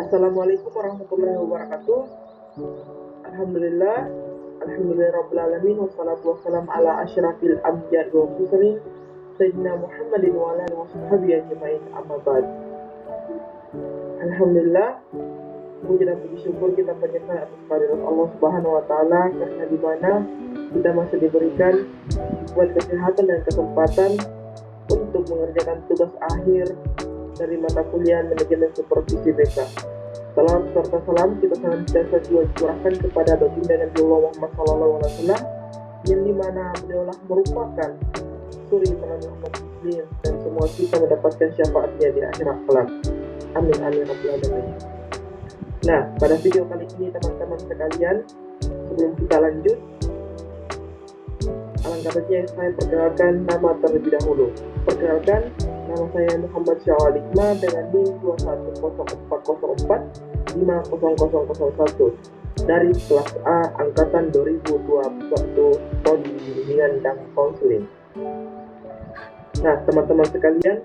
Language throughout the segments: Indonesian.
Assalamualaikum warahmatullahi wabarakatuh. Alhamdulillah, Rabbil alamin, wassalatu wassalamu ala asyrafil anbiya'i wal mursalin sayyidina Muhammadin wa ala alihi washabbihi ajmain, amma ba'd. Alhamdulillah, puji dan puji syukur kita panjatkan atas kehadirat Allah Subhanahu wa taala, karena di mana kita masih diberikan buat kesehatan dan kesempatan untuk mengerjakan tugas akhir dari mata kuliah manajemen supervisi BK. Salam serta salam kita senantiasa curahkan kepada baginda Nabiullah Muhammad SAW, yang dimana beliaulah merupakan suri teladan umat muslim dan semua kita mendapatkan syafaatnya di akhirat kelak. Amin amin rabbil alamin. Nah, pada video kali ini teman-teman sekalian, sebelum kita lanjut, alangkah baiknya saya perkenalkan nama terlebih dahulu. Perkenalkan, nama saya Muhammad Syawal Hikmah dengan NIM 210450001 dari kelas A angkatan 2021 prodi bimbingan dan konseling. Nah, teman-teman sekalian,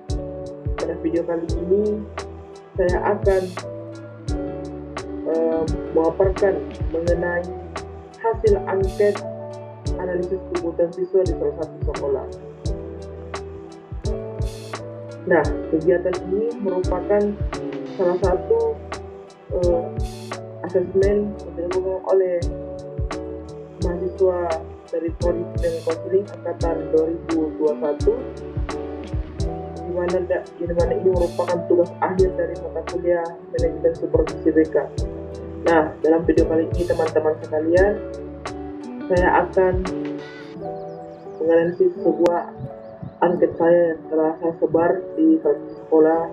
pada video kali ini saya akan memaparkan mengenai hasil angket analisis kebutuhan siswa di salah satu sekolah. Nah, kegiatan ini merupakan salah satu asesmen yang dilakukan oleh mahasiswa dari prodi dan konseling angkatan 2021, di mana ini merupakan tugas akhir dari mata kuliah manajemen supervisi BK. Nah, dalam video kali ini teman-teman sekalian, saya akan menganalisis sebuah angket saya yang telah saya sebar di salah satu sekolah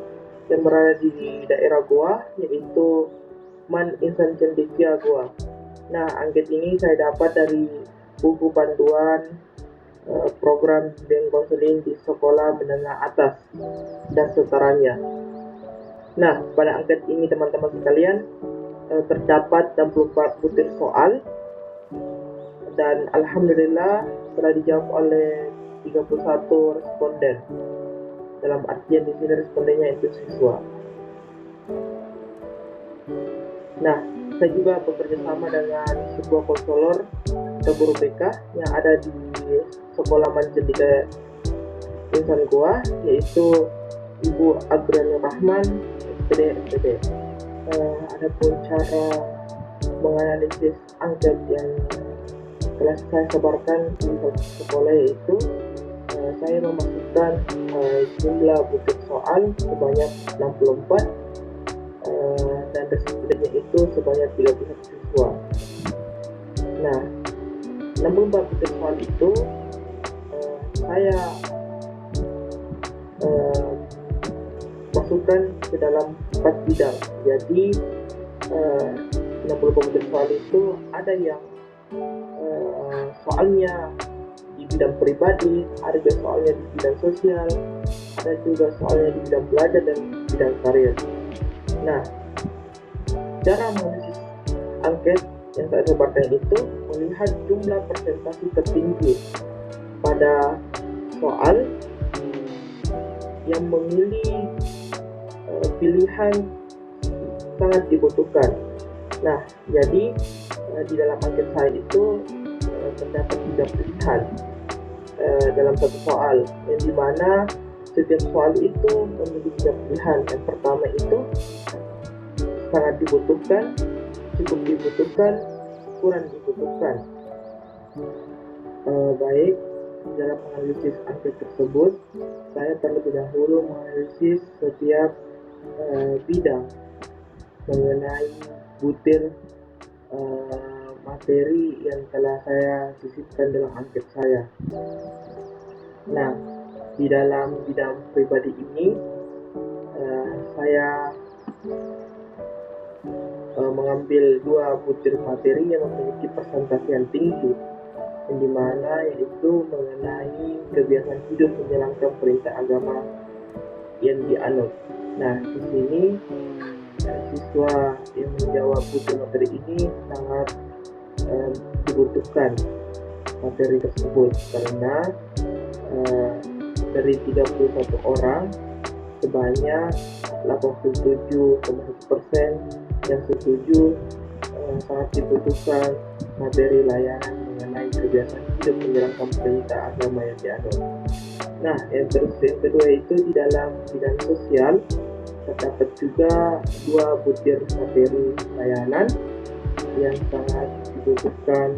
yang berada di daerah Goa, yaitu Man Insan Cendekia Goa. Nah, angket ini saya dapat dari buku panduan program bimbingan konseling di sekolah menengah atas dan setaranya. Nah, pada angket ini teman-teman sekalian, terdapat 64 butir soal, dan alhamdulillah telah dijawab oleh 31 responden. Dalam artian di sini respondennya itu siswa. Nah, saya juga bekerja sama dengan sebuah konselor atau guru BK yang ada di sekolah Manjendika Insan Goa, yaitu Ibu Agranur Rahman, SPD. Adapun cara menganalisis angket yang telah saya sebarkan di sekolah, yaitu saya memasukkan jumlah butir soal sebanyak 64 dan respondennya itu sebanyak 31 siswa. Nah, 64 butir soal itu saya masukkan ke dalam 4 bidang. Jadi 64 butir soal itu ada yang soalnya di bidang pribadi, ada juga soalnya di bidang sosial, ada juga soalnya di bidang belajar dan bidang karir. Nah, cara menganalisis angket yang saya sebarkan itu melihat jumlah persentase tertinggi pada soal yang memilih pilihan sangat dibutuhkan. Nah, jadi di dalam angket saya itu terdapat 3 pilihan dalam satu soal, yang dimana setiap soal itu memiliki 3 pilihan. Yang pertama itu sangat dibutuhkan, cukup dibutuhkan, kurang dibutuhkan. Baik, dalam analisis angket tersebut saya terlebih dahulu menganalisis setiap bidang mengenai butir materi yang telah saya sisipkan dalam angket saya. Nah, di dalam bidang pribadi ini saya mengambil 2 butir materi yang memiliki persentase yang tinggi, yang dimana yaitu mengenai kebiasaan hidup menjalankan perintah agama yang dianut. Nah, di sini siswa yang menjawab butir materi ini sangat dibutuhkan materi tersebut, karena dari 31 orang sebanyak 87,1% yang setuju sangat dibutuhkan materi layanan mengenai kebiasaan hidup menjalankan perintah agama yang dianut. Nah, yang kedua itu di dalam bidang sosial terdapat juga 2 butir materi layanan yang sangat dibutuhkan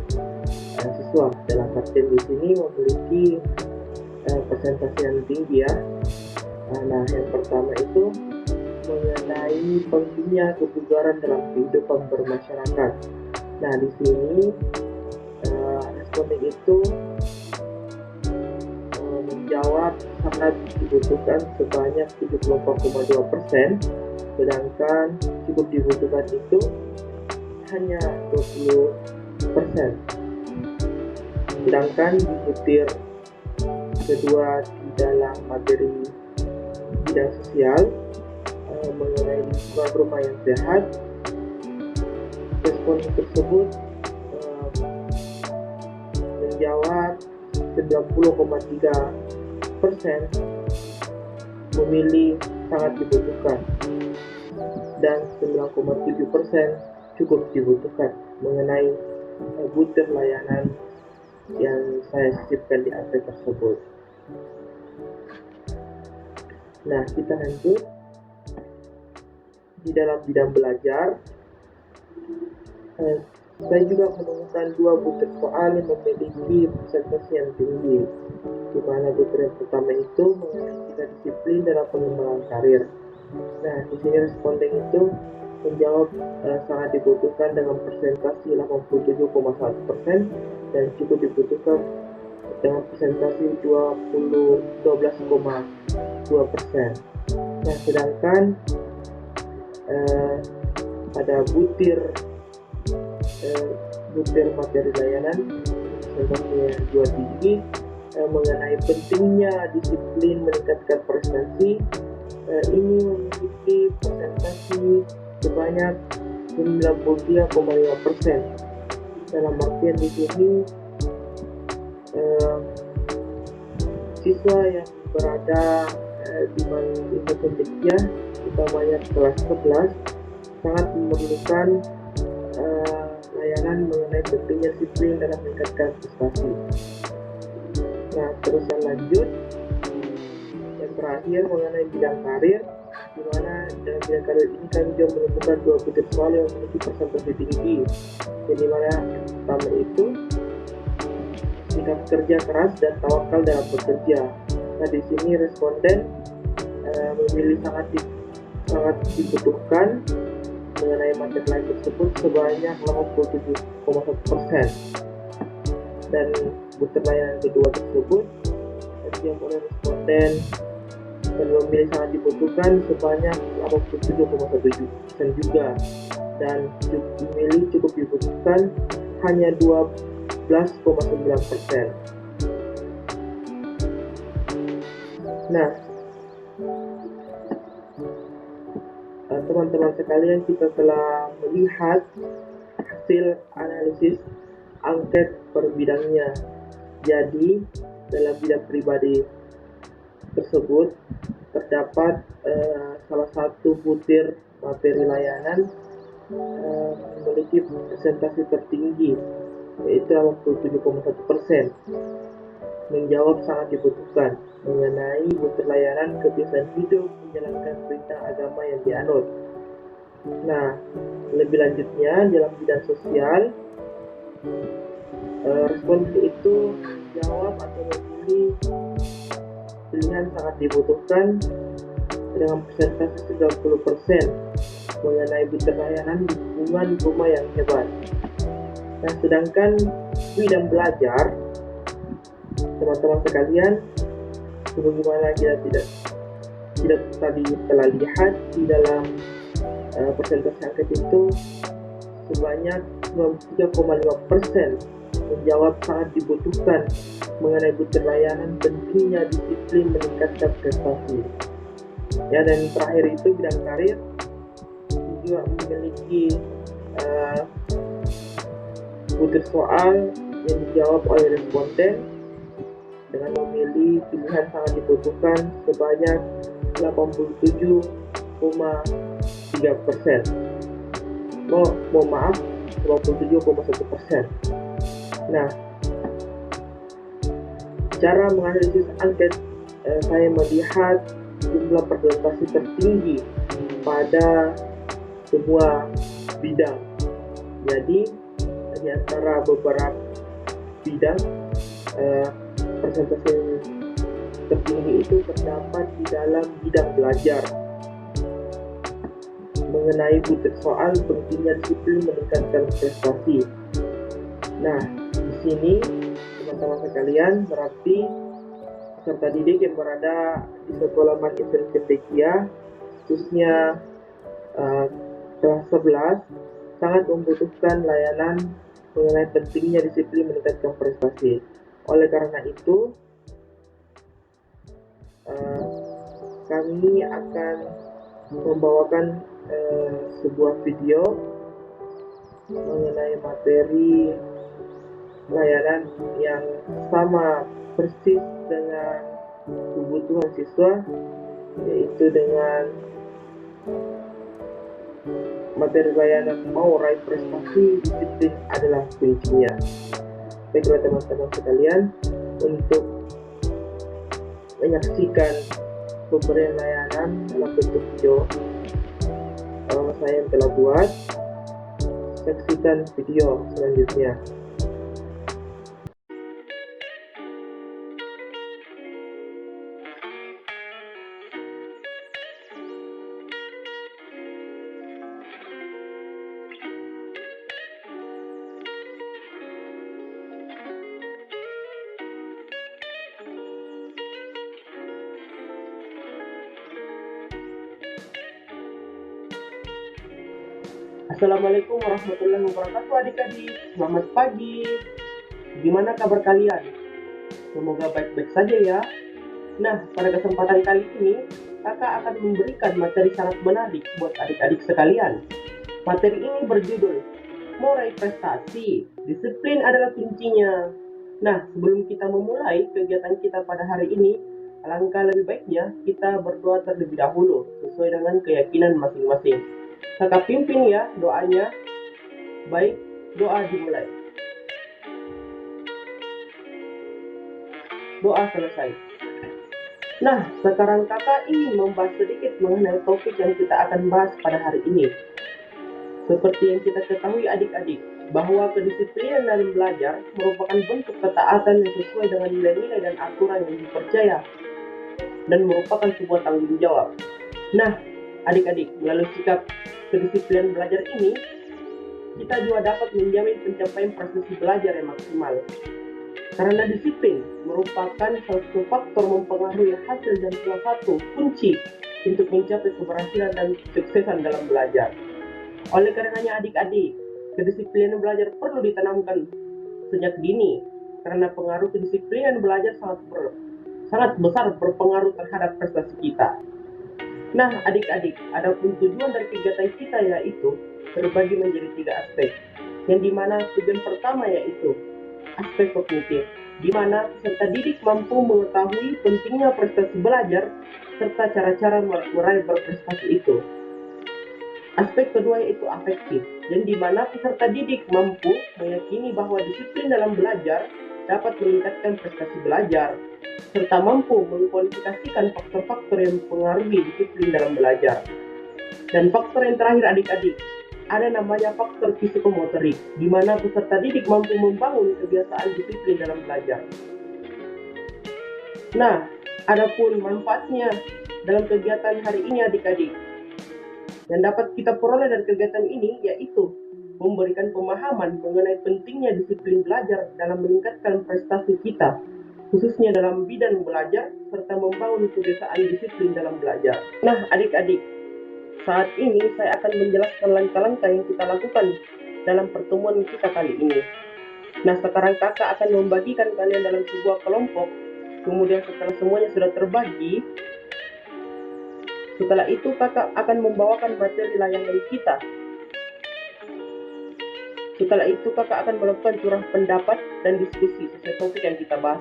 siswa. Dalam artian di sini memiliki persentase yang tinggi ya. Nah, yang pertama itu mengenai pentingnya kebugaran dalam kehidupan bermasyarakat. Nah, di sini responden itu menjawab sangat dibutuhkan sebanyak 74,2%, sedangkan cukup dibutuhkan itu hanya 20%. Sedangkan di butir kedua di dalam materi bidang sosial mengenai lingkungan rumah yang sehat, respon tersebut menjawab 90,3% memilih sangat dibutuhkan dan 9,7% cukup dibutuhkan mengenai butir layanan yang saya sisipkan di atas tersebut. Nah, kita lanjut. Di dalam bidang belajar, saya juga menemukan 2 butir soal yang memiliki persentase yang tinggi, di mana butir yang pertama itu mengenai 3 disiplin dalam pengembangan karir. Nah, di sini responden itu menjawab sangat dibutuhkan dengan persentase 87,1% dan cukup dibutuhkan dengan persentase 12,2%. Nah, sedangkan pada butir materi layanan persentase 2 tinggi mengenai pentingnya disiplin meningkatkan prestasi, ini memiliki persentase sebanyak 93,5%. Dalam artian di sini siswa yang berada di Indonesia pendidikan utamanya kelas 11 sangat memerlukan layanan mengenai pentingnya disiplin dalam meningkatkan prestasi. Nah, terus yang lanjut, yang terakhir mengenai bidang karir, di mana dalam bidang karir ini kami juga menemukan 2 butir soal yang memiliki persentase tinggi. Jadi mana yang pertama itu sikap kerja keras dan tawakal dalam bekerja. Nah, di sini responden memilih sangat dibutuhkan mengenai materi lain tersebut sebanyak 87,1%. Dan butir layanan kedua tersebut yang oleh responden dan memilih sangat dibutuhkan sebanyak 87,1% juga, dan memilih cukup dibutuhkan hanya 12,9%. Nah, teman-teman sekalian, kita telah melihat hasil analisis angket per bidangnya. Jadi, dalam bidang pribadi tersebut terdapat salah satu butir materi layanan memiliki persentase tertinggi, yaitu 87,1%, menjawab sangat dibutuhkan mengenai butir layanan kebiasaan hidup menjalankan perintah agama yang dianut. Nah, lebih lanjutnya dalam bidang sosial, respon itu jawab atau memilih pilihan sangat dibutuhkan dengan persentase 90% mengenai butir layanan lingkungan rumah yang hebat. Nah, sedangkan bidang belajar, teman-teman sekalian, sebagaimana kita tidak tadi telah lihat di dalam persentase angket itu sebanyak 93,5% menjawab sangat dibutuhkan mengenai butir layanan pentingnya disiplin meningkatkan prestasi. Ya, dan terakhir itu bidang karir juga memiliki butir soal yang dijawab oleh responden dengan memilih pilihan sangat dibutuhkan sebanyak 87,3%. mohon maaf 27,1%. Nah, cara menganalisis angket, saya melihat jumlah presentasi tertinggi pada semua bidang. Jadi di antara beberapa bidang, presentasi tertinggi itu terdapat di dalam bidang belajar mengenai butir soal pentingnya disiplin meningkatkan prestasi. Nah, di sini teman-teman sekalian, berarti peserta didik yang berada di sekolah Islam Ketekia, khususnya kelas 11, sangat membutuhkan layanan mengenai pentingnya disiplin meningkatkan prestasi. Oleh karena itu, kami akan membawakan sebuah video mengenai materi layanan yang sama persis dengan kebutuhan siswa, yaitu dengan materi layanan mau raih prestasi, disiplin adalah kuncinya. Baiklah teman-teman sekalian, untuk menyaksikan pemberian layanan dalam bentuk video saya yang telah buat, saksikan video selanjutnya. Assalamualaikum warahmatullahi wabarakatuh adik-adik, selamat pagi. Gimana kabar kalian? Semoga baik-baik saja ya. Nah, pada kesempatan kali ini, kakak akan memberikan materi sangat menarik buat adik-adik sekalian. Materi ini berjudul, Meraih Prestasi, Disiplin adalah Kuncinya. Nah, sebelum kita memulai kegiatan kita pada hari ini, alangkah lebih baiknya kita berdoa terlebih dahulu, sesuai dengan keyakinan masing-masing. Kakak pimpin ya doanya. Baik, doa dimulai. Doa selesai. Nah, sekarang kakak ingin membahas sedikit mengenai topik yang kita akan bahas pada hari ini. Seperti yang kita ketahui adik-adik, bahwa kedisiplinan dalam belajar merupakan bentuk ketaatan yang sesuai dengan nilai-nilai dan aturan yang dipercaya dan merupakan sebuah tanggung jawab. Nah, adik-adik, melalui sikap kedisiplinan belajar ini, kita juga dapat menjamin pencapaian prestasi belajar yang maksimal. Karena disiplin merupakan salah satu faktor mempengaruhi hasil dan salah satu kunci untuk mencapai keberhasilan dan kesuksesan dalam belajar. Oleh karenanya adik-adik, kedisiplinan belajar perlu ditanamkan sejak dini, karena pengaruh kedisiplinan belajar sangat besar berpengaruh terhadap prestasi kita. Nah, adik-adik, adapun tujuan dari kegiatan kita yaitu terbagi menjadi 3 aspek, yang dimana tujuan pertama yaitu aspek kognitif, di mana peserta didik mampu mengetahui pentingnya prestasi belajar serta cara-cara meraih berprestasi itu. Aspek kedua yaitu afektif, yang dimana peserta didik mampu meyakini bahwa disiplin dalam belajar dapat meningkatkan prestasi belajar, serta mampu mengkualifikasikan faktor-faktor yang mempengaruhi disiplin dalam belajar. Dan faktor yang terakhir adik-adik, ada namanya faktor psikomotorik, di mana peserta didik mampu membangun kebiasaan disiplin dalam belajar. Nah, adapun manfaatnya dalam kegiatan hari ini adik-adik, yang dapat kita peroleh dari kegiatan ini yaitu memberikan pemahaman mengenai pentingnya disiplin belajar dalam meningkatkan prestasi kita, khususnya dalam bidang belajar, serta membangun kebiasaan disiplin dalam belajar. Nah, adik-adik, saat ini saya akan menjelaskan langkah-langkah yang kita lakukan dalam pertemuan kita kali ini. Nah, sekarang kakak akan membagikan kalian dalam sebuah kelompok. Kemudian setelah semuanya sudah terbagi, setelah itu kakak akan membawakan materi layanan kita. Setelah itu kakak akan melakukan curah pendapat dan diskusi sesuai topik yang kita bahas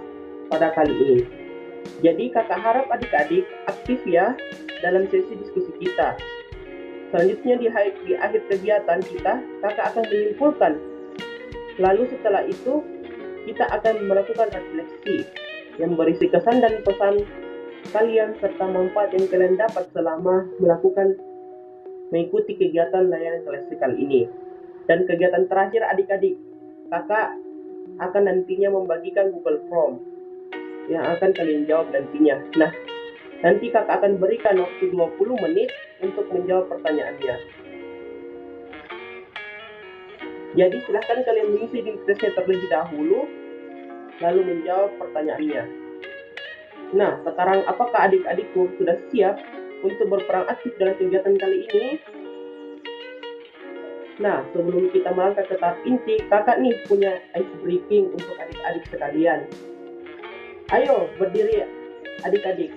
pada kali ini. Jadi kakak harap adik-adik aktif ya dalam sesi diskusi kita. Selanjutnya di akhir kegiatan kita, kakak akan menyimpulkan. Lalu setelah itu, kita akan melakukan refleksi yang berisi kesan dan pesan kalian serta manfaat yang kalian dapat selama mengikuti kegiatan layanan klasikal ini. Dan kegiatan terakhir adik-adik, kakak akan nantinya membagikan Google Form yang akan kalian jawab nantinya. Nah, nanti kakak akan berikan waktu 20 menit untuk menjawab pertanyaannya. Jadi silahkan kalian mengisi identitasnya terlebih dahulu, lalu menjawab pertanyaannya. Nah, sekarang apakah adik-adikku sudah siap untuk berperan aktif dalam kegiatan kali ini? Nah, sebelum kita melangkah ke tahap inti, kakak nih punya ice breaking untuk adik-adik sekalian. Ayo, berdiri adik-adik.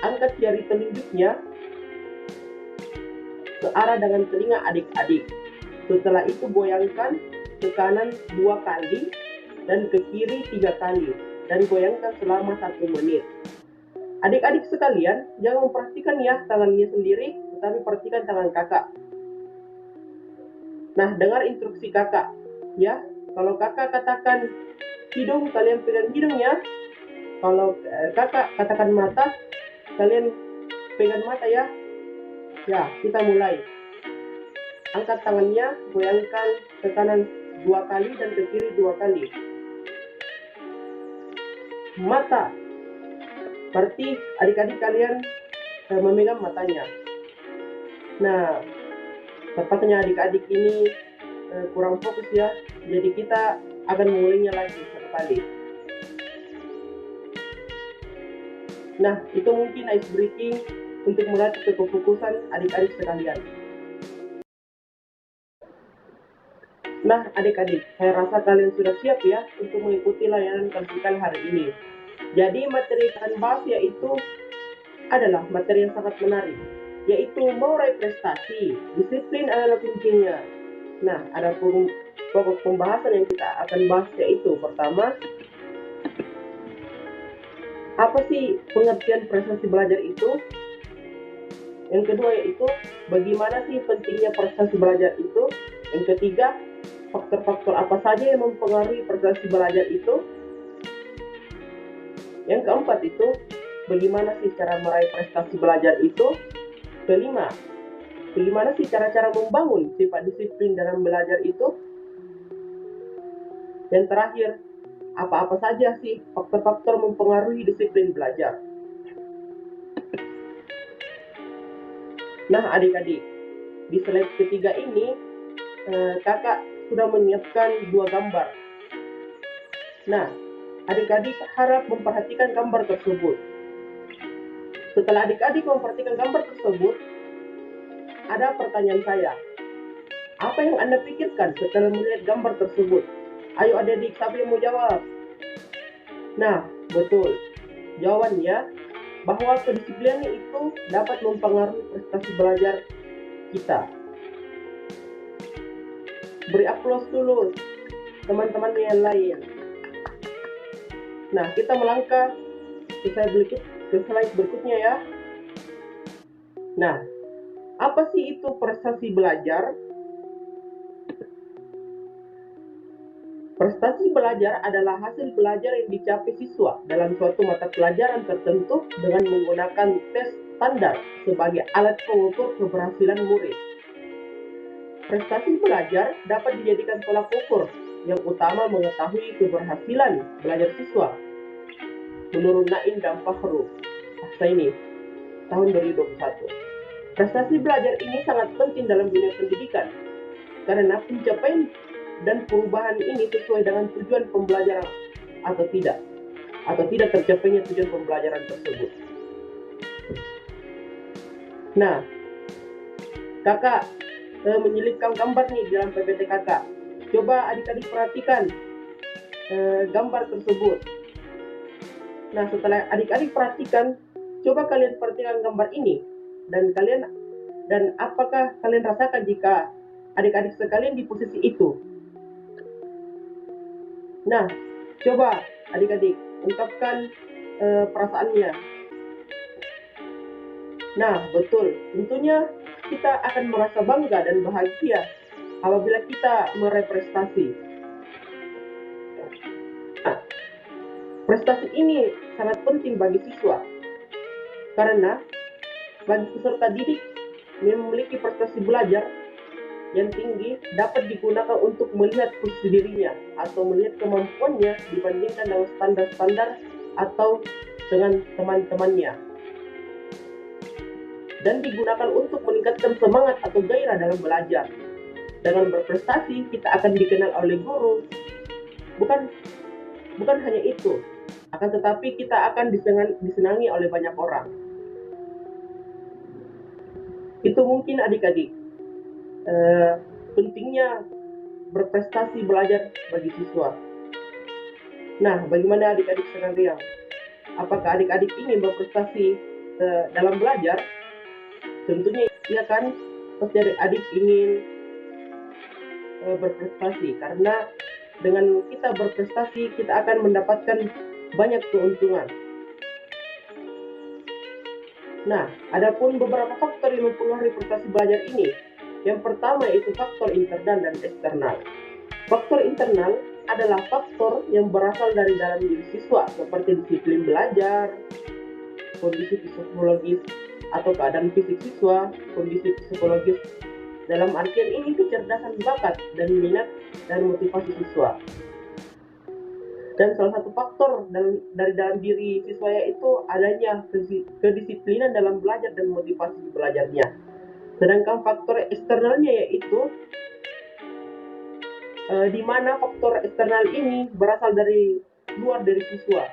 Angkat jari telunjuknya searah dengan telinga adik-adik. Setelah itu goyangkan ke kanan 2 kali dan ke kiri 3 kali. Dan goyangkan selama 1 menit. Adik-adik sekalian, jangan memperhatikan ya tangannya sendiri, tetapi perhatikan tangan kakak. Nah, dengar instruksi kakak, ya. Kalau kakak katakan hidung, kalian pegang hidungnya. Kalau kakak katakan mata, kalian pegang mata ya. Ya, kita mulai. Angkat tangannya, goyangkan ke kanan 2 kali dan ke kiri 2 kali. Mata, berarti adik-adik kalian memegang matanya. Nah, tampaknya adik-adik ini kurang fokus ya, jadi kita akan memulainya lagi 1 kali. Nah, itu mungkin ice breaking untuk melatih kefokusan adik-adik sekalian. Nah, adik-adik, saya rasa kalian sudah siap ya untuk mengikuti layanan klasikal hari ini. Jadi materi yang akan bahas adalah materi yang sangat menarik, yaitu meraih prestasi. Disiplin adalah kuncinya. Nah, ada pokok pembahasan yang kita akan bahas, yaitu pertama, apa sih pengertian prestasi belajar itu? Yang kedua yaitu bagaimana sih pentingnya prestasi belajar itu? Yang ketiga, faktor-faktor apa saja yang mempengaruhi prestasi belajar itu? Yang keempat itu, bagaimana sih cara meraih prestasi belajar itu? Kelima, bagaimana sih cara-cara membangun sifat disiplin dalam belajar itu? Dan terakhir, apa-apa saja sih faktor-faktor mempengaruhi disiplin belajar? Nah, adik-adik, di slide ketiga ini, kakak sudah menyiapkan 2 gambar. Nah, adik-adik harap memperhatikan gambar tersebut. Setelah adik-adik memperhatikan gambar tersebut, ada pertanyaan saya. Apa yang Anda pikirkan setelah melihat gambar tersebut? Ayo adik-adik, siapa yang mau jawab? Nah, betul. Jawabannya, bahwa kedisiplinan itu dapat mempengaruhi prestasi belajar kita. Beri aplaus dulu teman-teman yang lain. Nah, kita melangkah ke slide berikutnya ya. Nah, apa sih itu prestasi belajar? Prestasi belajar adalah hasil belajar yang dicapai siswa dalam suatu mata pelajaran tertentu dengan menggunakan tes standar sebagai alat pengukur keberhasilan murid. Prestasi belajar dapat dijadikan tolak ukur yang utama mengetahui keberhasilan belajar siswa. Menurut Naim dan Fahru Ahsaini tahun 2021. Prestasi belajar ini sangat penting dalam dunia pendidikan karena pencapaian dan perubahan ini sesuai dengan tujuan pembelajaran atau tidak tercapainya tujuan pembelajaran tersebut. Nah, kakak menyelipkan gambar nih dalam PPT kakak. Coba adik-adik perhatikan gambar tersebut. Nah, setelah adik-adik perhatikan, coba kalian perhatikan gambar ini dan apakah kalian rasakan jika adik-adik sekalian di posisi itu? Nah, coba adik-adik ungkapkan perasaannya. Nah, betul. Tentunya kita akan merasa bangga dan bahagia apabila kita meraih prestasi. Nah, prestasi ini sangat penting bagi siswa, karena bagi peserta didik memiliki prestasi belajar yang tinggi dapat digunakan untuk melihat posisi dirinya atau melihat kemampuannya dibandingkan dengan standar-standar atau dengan teman-temannya, dan digunakan untuk meningkatkan semangat atau gairah dalam belajar. Dengan berprestasi kita akan dikenal oleh guru, bukan hanya itu, akan tetapi kita akan disenangi oleh banyak orang. Itu mungkin adik-adik pentingnya berprestasi belajar bagi siswa. Nah, bagaimana adik-adik sekalian? Apakah adik-adik ingin berprestasi dalam belajar? Tentunya ya kan, pasti adik-adik ingin berprestasi, karena dengan kita berprestasi kita akan mendapatkan banyak keuntungan. Nah, adapun beberapa faktor yang mempengaruhi prestasi belajar ini. Yang pertama yaitu faktor internal dan eksternal. Faktor internal adalah faktor yang berasal dari dalam diri siswa, seperti disiplin belajar, kondisi psikologis atau keadaan fisik siswa, kondisi psikologis dalam artian ini kecerdasan bakat dan minat dan motivasi siswa. Dan salah satu faktor dari dalam diri siswa yaitu adanya kedisiplinan dalam belajar dan motivasi belajarnya. Sedangkan faktor eksternalnya yaitu di mana faktor eksternal ini berasal dari luar dari siswa,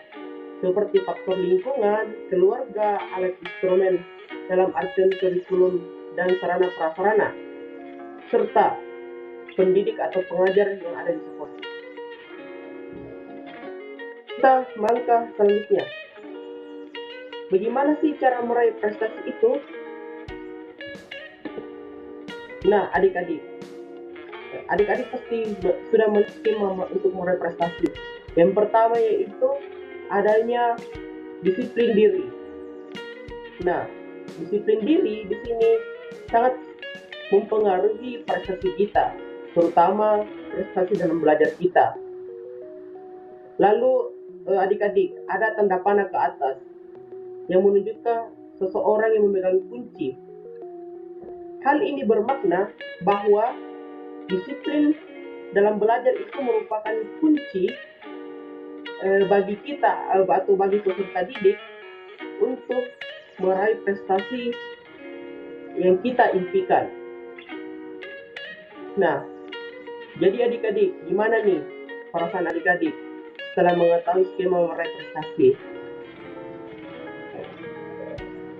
seperti faktor lingkungan, keluarga, alat instrumen dalam artian kurikulum dan sarana prasarana, serta pendidik atau pengajar yang ada di sekolah. Kita melangkah selanjutnya. Bagaimana sih cara meraih prestasi itu? Nah, adik-adik pasti sudah memiliki skema untuk meraih prestasi. Yang pertama yaitu adanya disiplin diri. Nah, disiplin diri di sini sangat mempengaruhi prestasi kita, terutama prestasi dalam belajar kita. Lalu adik-adik, ada tanda panah ke atas yang menunjukkan seseorang yang memegang kunci. Hal ini bermakna bahwa disiplin dalam belajar itu merupakan kunci bagi kita atau bagi peserta didik untuk meraih prestasi yang kita impikan. Nah, jadi adik-adik, gimana nih perasaan adik-adik setelah mengetahui skema meraih prestasi?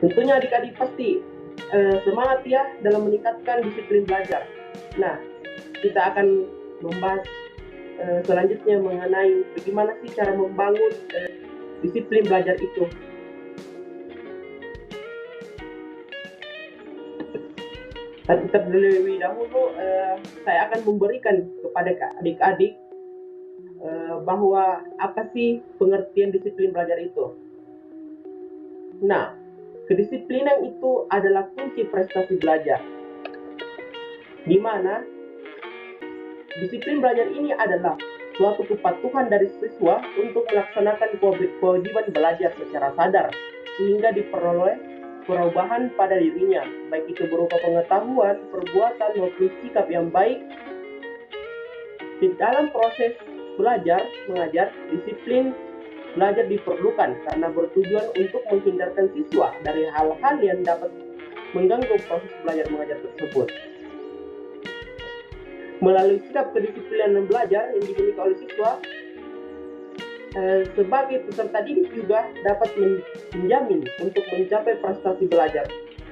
Tentunya adik-adik pasti semangat ya dalam meningkatkan disiplin belajar. Nah, kita akan membahas selanjutnya mengenai bagaimana sih cara membangun disiplin belajar itu. Tapi terlebih dahulu saya akan memberikan kepada adik-adik bahwa apa sih pengertian disiplin belajar itu. Nah, kedisiplinan itu adalah kunci prestasi belajar, di mana disiplin belajar ini adalah suatu kepatuhan dari siswa untuk melaksanakan kewajiban belajar secara sadar, sehingga diperoleh perubahan pada dirinya, baik itu berupa pengetahuan, perbuatan, maupun sikap yang baik. Di dalam proses belajar mengajar, disiplin belajar diperlukan karena bertujuan untuk menghindarkan siswa dari hal-hal yang dapat mengganggu proses belajar mengajar tersebut. Melalui sikap kedisiplinan belajar yang dimiliki oleh siswa, sebagai peserta didik juga dapat menjamin untuk mencapai prestasi belajar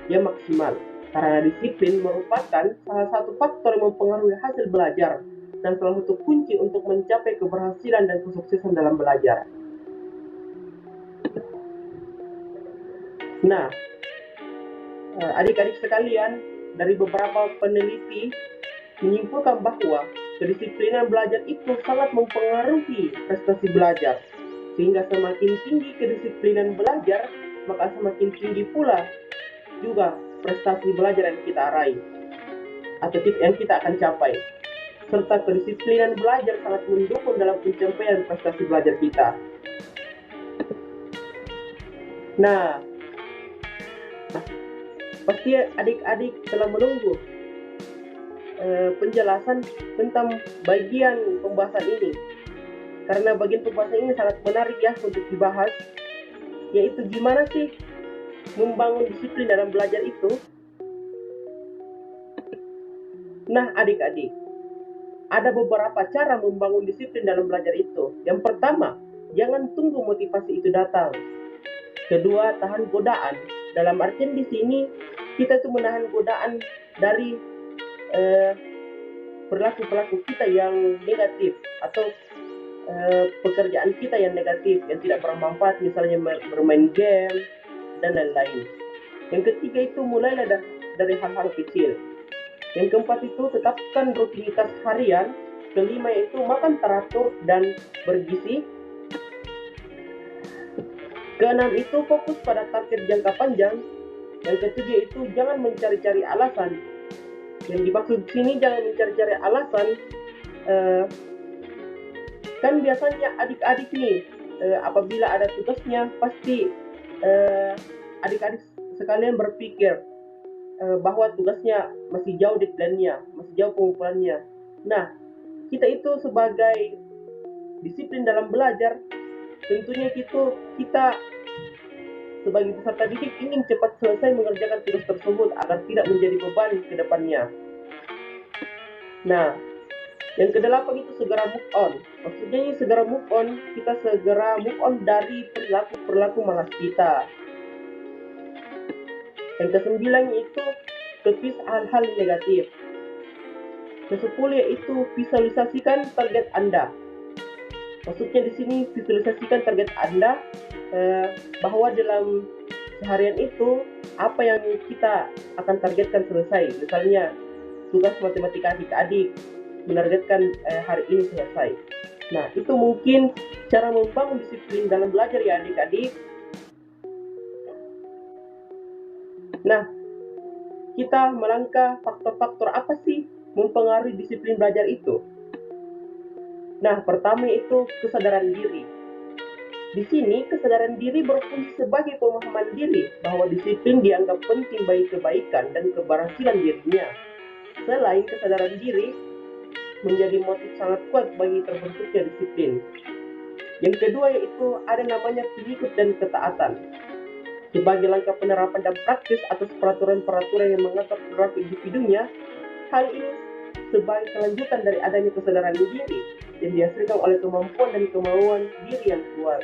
yang maksimal, karena disiplin merupakan salah satu faktor yang mempengaruhi hasil belajar dan salah satu kunci untuk mencapai keberhasilan dan kesuksesan dalam belajar. Nah, adik-adik sekalian, dari beberapa peneliti menyimpulkan bahwa kedisiplinan belajar itu sangat mempengaruhi prestasi belajar, sehingga semakin tinggi kedisiplinan belajar, maka semakin tinggi pula juga prestasi belajar yang kita raih atau yang kita akan capai. Serta kedisiplinan belajar sangat mendukung dalam pencapaian prestasi belajar kita. Nah, pasti adik-adik telah menunggu penjelasan tentang bagian pembahasan ini. Karena bagian pembahasan ini sangat menarik ya untuk dibahas, yaitu gimana sih membangun disiplin dalam belajar itu. Nah, adik-adik, ada beberapa cara membangun disiplin dalam belajar itu. Yang pertama, jangan tunggu motivasi itu datang. Kedua, tahan godaan. Dalam artian di sini, kita tuh menahan godaan dari perilaku-perilaku kita yang negatif atau pekerjaan kita yang negatif, yang tidak bermanfaat, misalnya bermain game dan lain-lain. Yang ketiga itu mulailah dari hal-hal kecil. Yang keempat itu tetapkan rutinitas harian. Kelima itu makan teratur dan bergizi. Keenam itu fokus pada target jangka panjang. Yang ketujuh itu jangan mencari-cari alasan. Yang dimaksud sini jangan mencari-cari alasan. Kan biasanya adik-adik nih apabila ada tugasnya pasti adik-adik sekalian berpikir bahwa tugasnya masih jauh deadline-nya, masih jauh pengumpulannya. Nah, kita itu sebagai disiplin dalam belajar, tentunya kita sebagai peserta didik ingin cepat selesai mengerjakan tugas tersebut agar tidak menjadi beban ke depannya. Nah, yang kedelapan itu segera move on. Maksudnya ini segera move on, kita segera move on dari perilaku malas kita. Yang kesembilan itu tepis hal-hal negatif. Ke-10 yaitu visualisasikan target Anda. Maksudnya di sini visualisasikan target Anda bahwa dalam seharian itu apa yang kita akan targetkan selesai. Misalnya tugas matematika adik-adik menargetkan hari ini selesai. Nah, itu mungkin cara membangun disiplin dalam belajar ya adik-adik. Nah, kita melangkah faktor-faktor apa sih mempengaruhi disiplin belajar itu? Nah, pertama itu kesadaran diri. Di sini, kesadaran diri berfungsi sebagai pemahaman diri bahwa disiplin dianggap penting bagi kebaikan dan keberhasilan dirinya. Selain kesadaran diri, menjadi motif sangat kuat bagi terbentuknya disiplin. Yang kedua yaitu ada namanya pengikut dan ketaatan. Sebagai langkah penerapan dan praktis atas peraturan-peraturan yang mengatur perilaku individunya, hal ini sebagai kelanjutan dari adanya kesadaran diri yang dihasilkan oleh kemampuan dan kemauan diri yang kuat.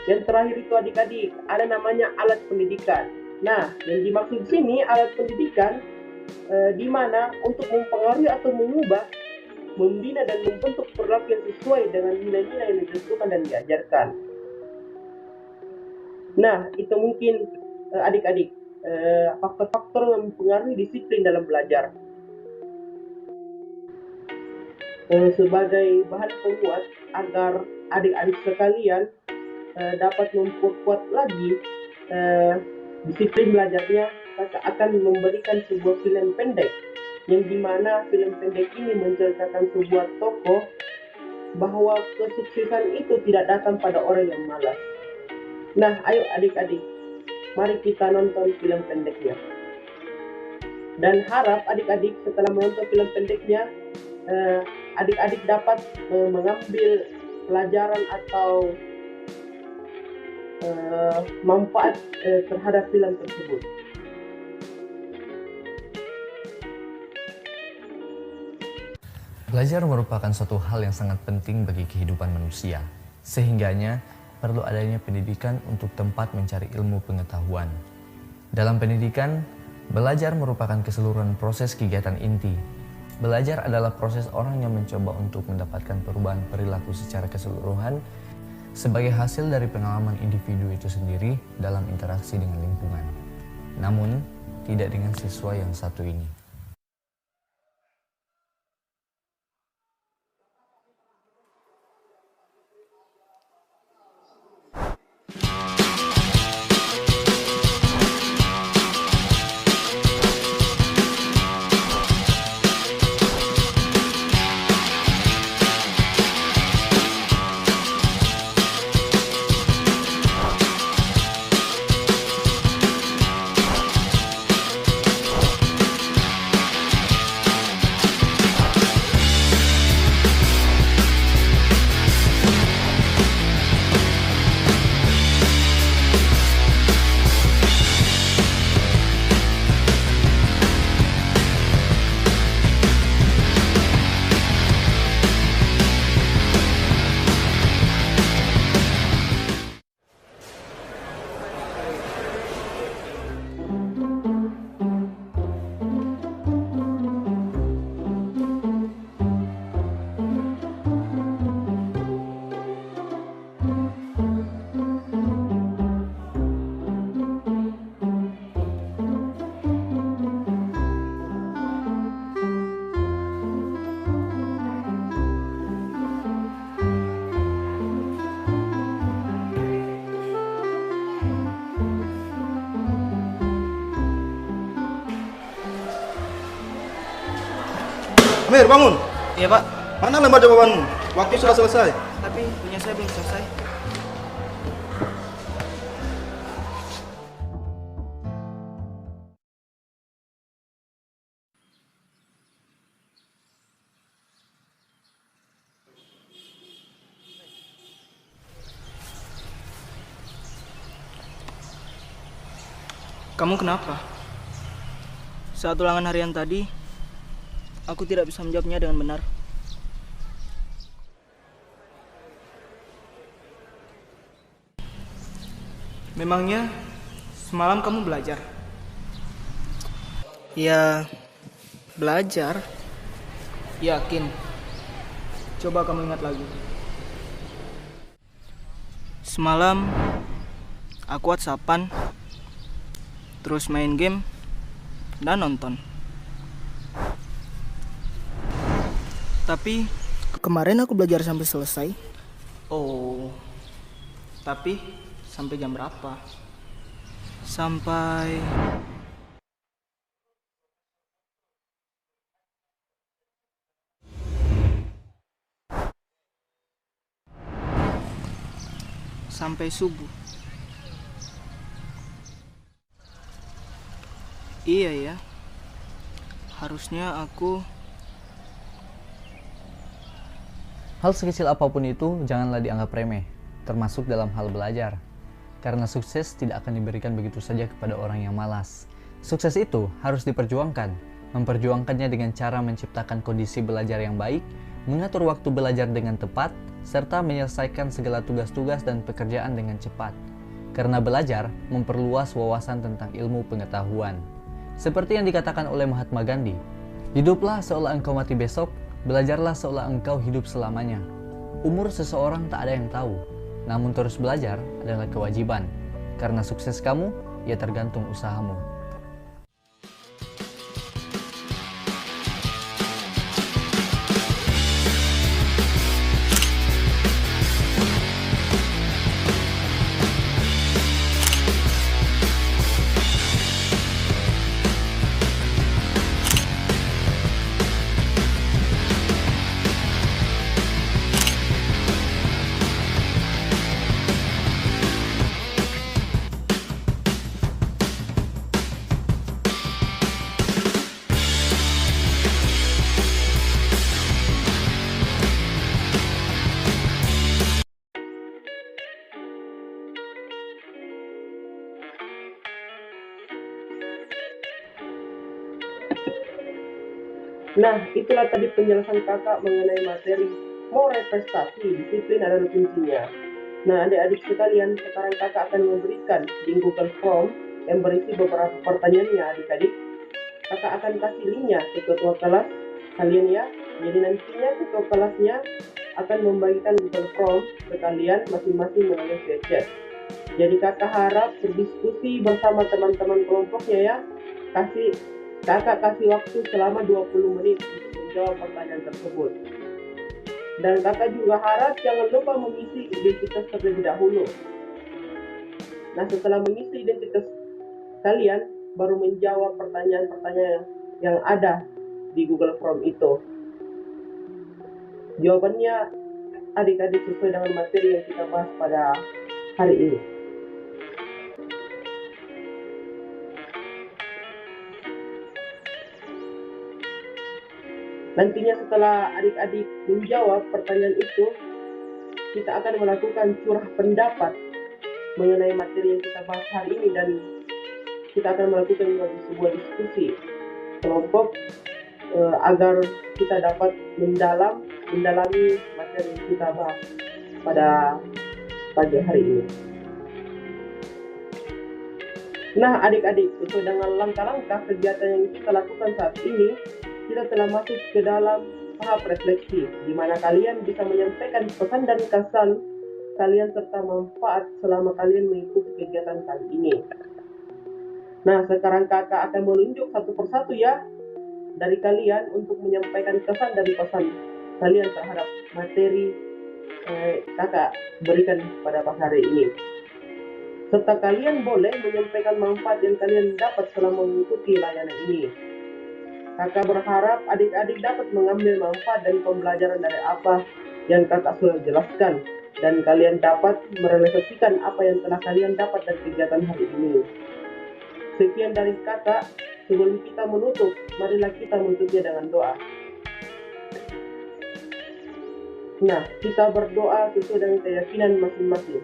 Yang terakhir itu adik-adik, ada namanya alat pendidikan. Nah, yang dimaksud sini alat pendidikan di mana untuk mempengaruhi atau mengubah, membina dan membentuk perilaku yang sesuai dengan nilai-nilai yang ditentukan dan diajarkan. Nah, itu mungkin adik-adik faktor-faktor yang mempengaruhi disiplin dalam belajar. Sebagai bahan penguat agar adik-adik sekalian dapat memperkuat lagi disiplin belajarnya, maka akan memberikan sebuah film pendek yang dimana film pendek ini menceritakan sebuah tokoh bahwa kesuksesan itu tidak datang pada orang yang malas. Nah, ayo adik-adik, mari kita nonton film pendeknya. Dan harap adik-adik setelah menonton film pendeknya, adik-adik dapat mengambil pelajaran atau manfaat terhadap film tersebut. Belajar merupakan suatu hal yang sangat penting bagi kehidupan manusia, sehingganya perlu adanya pendidikan untuk tempat mencari ilmu pengetahuan. Dalam pendidikan, belajar merupakan keseluruhan proses kegiatan inti. Belajar adalah proses orang yang mencoba untuk mendapatkan perubahan perilaku secara keseluruhan sebagai hasil dari pengalaman individu itu sendiri dalam interaksi dengan lingkungan. Namun, tidak dengan siswa yang satu ini. Mir, bangun. Iya Pak, Mana lembar jawabanmu? Waktu sudah selesai. tapi punya saya belum selesai. Kamu kenapa? Saat ulangan harian tadi, aku tidak bisa menjawabnya dengan benar. Memangnya semalam kamu belajar? Ya, belajar. Yakin? Coba kamu ingat lagi. Semalam aku WhatsAppan, terus main game dan nonton. Tapi kemarin aku belajar sampai selesai. Oh, tapi sampai jam berapa? Sampai subuh. Iya ya. Harusnya aku Hal sekecil apapun itu janganlah dianggap remeh, termasuk dalam hal belajar. Karena sukses tidak akan diberikan begitu saja kepada orang yang malas. Sukses itu harus diperjuangkan. Memperjuangkannya dengan cara menciptakan kondisi belajar yang baik, mengatur waktu belajar dengan tepat, serta menyelesaikan segala tugas-tugas dan pekerjaan dengan cepat. Karena belajar memperluas wawasan tentang ilmu pengetahuan. Seperti yang dikatakan oleh Mahatma Gandhi, hiduplah seolah engkau mati besok, belajarlah seolah engkau hidup selamanya. Umur seseorang tak ada yang tahu, namun terus belajar adalah kewajiban. Karena sukses kamu, ya tergantung usahamu. Nah, itulah tadi penjelasan kakak mengenai materi mau prestasi, disiplin adalah kuncinya. Nah, adik-adik sekalian, sekarang kakak akan memberikan di Google Form yang berisi beberapa pertanyaannya adik-adik. Kakak akan kasih linknya ke ketua kelas kalian ya. Jadi nantinya ketua kelasnya akan membagikan Google Form ke kalian masing-masing melalui chat. Jadi kakak harap berdiskusi bersama teman-teman kelompoknya ya. Kakak kasih waktu selama 20 menit untuk menjawab pertanyaan tersebut. Dan kakak juga harap jangan lupa mengisi identitas terlebih dahulu. Nah, setelah mengisi identitas kalian, baru menjawab pertanyaan-pertanyaan yang ada di Google Form itu. Jawabannya adik-adik sesuai dengan materi yang kita bahas pada hari ini. Nantinya setelah adik-adik menjawab pertanyaan itu, kita akan melakukan curah pendapat mengenai materi yang kita bahas hari ini, dan kita akan melakukan sebuah diskusi kelompok agar kita dapat mendalami materi yang kita bahas pada pagi hari ini. Nah, adik-adik, sesuai dengan langkah-langkah kegiatan yang kita lakukan saat ini, kita telah masuk ke dalam tahap refleksi, di mana kalian bisa menyampaikan pesan dan kesan kalian serta manfaat selama kalian mengikuti kegiatan kali ini. Nah, sekarang kakak akan menunjuk satu persatu ya dari kalian untuk menyampaikan kesan dan pesan kalian terhadap materi kakak berikan pada pagi hari ini. Serta kalian boleh menyampaikan manfaat yang kalian dapat selama mengikuti layanan ini. Kakak berharap adik-adik dapat mengambil manfaat dan pembelajaran dari apa yang kakak sudah jelaskan, dan kalian dapat merealisasikan apa yang telah kalian dapat dari kegiatan hari ini. Sekian dari kakak. Sebelum kita menutup, marilah kita menutupnya dengan doa. Nah, kita berdoa sesuai dengan keyakinan masing-masing.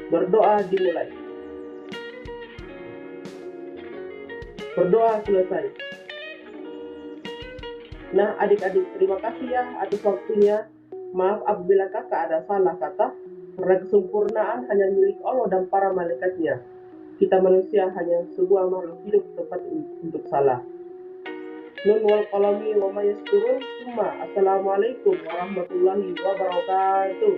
Berdoa dimulai. Berdoa selesai. Nah, adik-adik, terima kasih ya atas waktunya. Maaf apabila kakak ada salah kata, karena kesempurnaan hanya milik Allah dan para malaikatnya. Kita manusia hanya sebuah makhluk hidup tempat untuk salah. Nun wal qalami wa ma yasturun. Assalamualaikum warahmatullahi wabarakatuh.